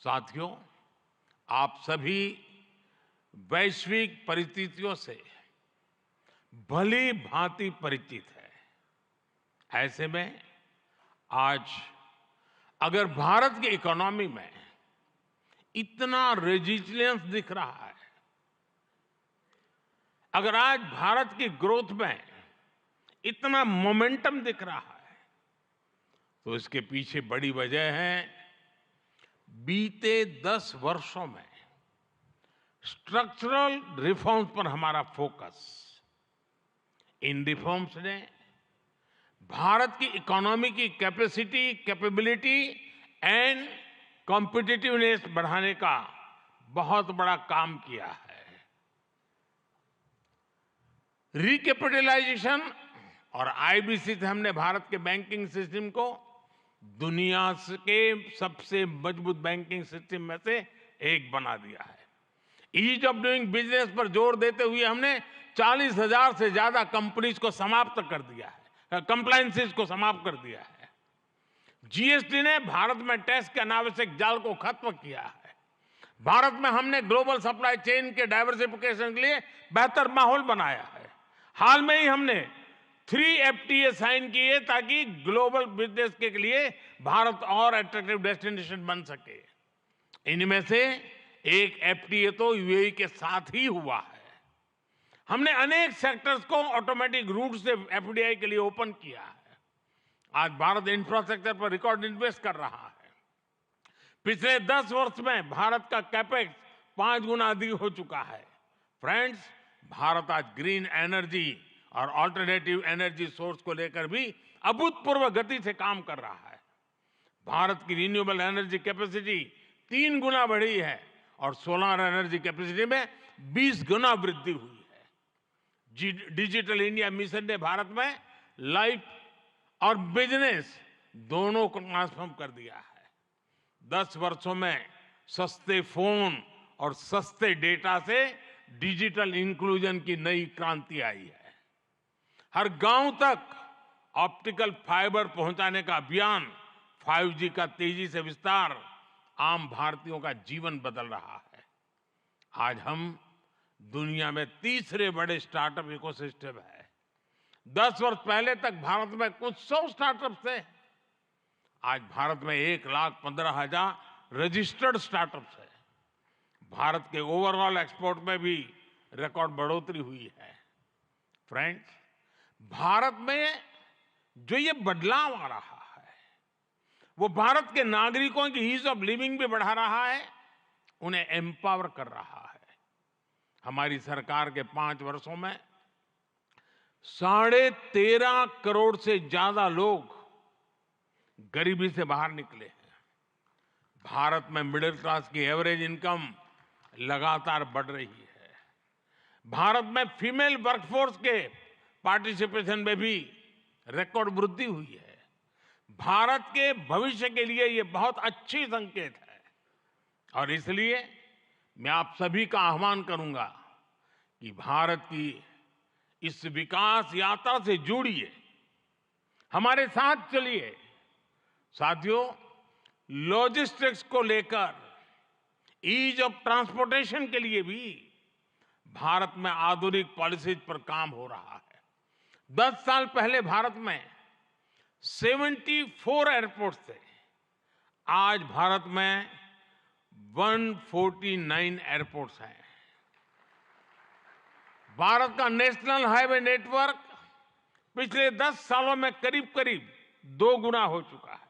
साथियों, आप सभी वैश्विक परिस्थितियों से भली भांति परिचित है। ऐसे में आज अगर भारत की इकोनॉमी में इतना रेजिलियंस दिख रहा है, अगर आज भारत की ग्रोथ में इतना मोमेंटम दिख रहा है, तो इसके पीछे बड़ी वजह है बीते 10 वर्षों में स्ट्रक्चरल रिफॉर्म्स पर हमारा फोकस। इन रिफॉर्म्स ने भारत की इकोनॉमी की कैपेसिटी, कैपेबिलिटी एंड कॉम्पिटिटिवनेस बढ़ाने का बहुत बड़ा काम किया है। रिकैपिटलाइजेशन और आईबीसी से हमने भारत के बैंकिंग सिस्टम को दुनिया के सबसे मजबूत बैंकिंग सिस्टम में से एक बना दिया है। ईज ऑफ डूइंग बिजनेस पर जोर देते हुए हमने 40,000 से ज्यादा कंपनीज को समाप्त कर दिया है, कंप्लायंसेस को समाप्त कर दिया है। जीएसटी ने भारत में टैक्स के अनावश्यक जाल को खत्म किया है। भारत में हमने ग्लोबल सप्लाई चेन के डाइवर्सिफिकेशन के लिए बेहतर माहौल बनाया है। हाल में ही हमने 3 FTA साइन किए ताकि ग्लोबल बिजनेस के लिए भारत और अट्रैक्टिव डेस्टिनेशन बन सके। इनमें से एक FTA तो यूएई के साथ ही हुआ है। हमने अनेक सेक्टर्स को ऑटोमेटिक रूट से FDI के लिए ओपन किया है। आज भारत इंफ्रास्ट्रक्चर पर रिकॉर्ड इन्वेस्ट कर रहा है। पिछले 10 वर्ष में भारत का कैपेक्स 5 गुना अधिक हो चुका है। फ्रेंड्स, भारत आज ग्रीन एनर्जी और अल्टरनेटिव एनर्जी सोर्स को लेकर भी अभूतपूर्व गति से काम कर रहा है। भारत की रिन्यूएबल एनर्जी कैपेसिटी 3 गुना बढ़ी है और सोलर एनर्जी कैपेसिटी में 20 गुना वृद्धि हुई है। डिजिटल इंडिया मिशन ने भारत में लाइफ और बिजनेस दोनों को ट्रांसफॉर्म कर दिया है। 10 वर्षों में सस्ते फोन और सस्ते डेटा से डिजिटल इंक्लूजन की नई क्रांति आई है। हर गांव तक ऑप्टिकल फाइबर पहुंचाने का अभियान, 5G का तेजी से विस्तार आम भारतीयों का जीवन बदल रहा है। आज हम दुनिया में तीसरे बड़े स्टार्टअप इकोसिस्टम है। 10 वर्ष पहले तक भारत में कुछ 100 स्टार्टअप थे। आज भारत में 1,15,000 रजिस्टर्ड स्टार्टअप्स है। भारत के ओवरऑल एक्सपोर्ट में भी रिकॉर्ड बढ़ोतरी हुई है। फ्रेंड्स, भारत में जो ये बदलाव आ रहा है, वो भारत के नागरिकों की ईज ऑफ लिविंग भी बढ़ा रहा है, उन्हें एम्पावर कर रहा है। हमारी सरकार के 5 वर्षों में 13.5 करोड़ से ज्यादा लोग गरीबी से बाहर निकले हैं। भारत में मिडिल क्लास की एवरेज इनकम लगातार बढ़ रही है। भारत में फीमेल वर्कफोर्स के पार्टिसिपेशन में भी रिकॉर्ड वृद्धि हुई है। भारत के भविष्य के लिए ये बहुत अच्छी संकेत है और इसलिए मैं आप सभी का आह्वान करूंगा कि भारत की इस विकास यात्रा से जुड़िए, हमारे साथ चलिए। साथियों, लॉजिस्टिक्स को लेकर, ईज ऑफ ट्रांसपोर्टेशन के लिए भी भारत में आधुनिक पॉलिसीज पर काम हो रहा है। 10 साल पहले भारत में 74 एयरपोर्ट्स थे। आज भारत में 149 एयरपोर्ट्स हैं। भारत का नेशनल हाईवे नेटवर्क पिछले 10 सालों में करीब करीब 2 गुना हो चुका है।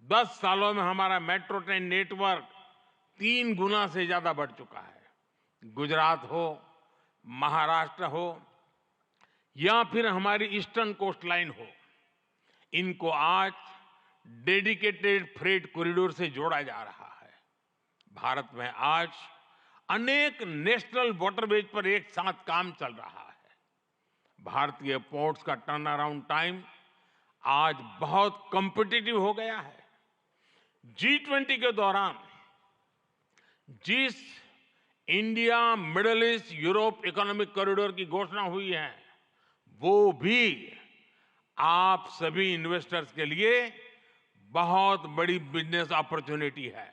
10 सालों में हमारा मेट्रो ट्रेन नेटवर्क 3 गुना से ज्यादा बढ़ चुका है। गुजरात हो, महाराष्ट्र हो या फिर हमारी ईस्टर्न कोस्ट लाइन हो, इनको आज डेडिकेटेड फ्रेट कॉरिडोर से जोड़ा जा रहा है। भारत में आज अनेक नेशनल वाटरवेज पर एक साथ काम चल रहा है। भारतीय पोर्ट्स का टर्न अराउंड टाइम आज बहुत कॉम्पिटिटिव हो गया है। G20 के दौरान जिस India middle east Europe economic corridor की घोषणा हुई है, वो भी आप सभी इन्वेस्टर्स के लिए बहुत बड़ी बिजनेस अपॉर्चुनिटी है।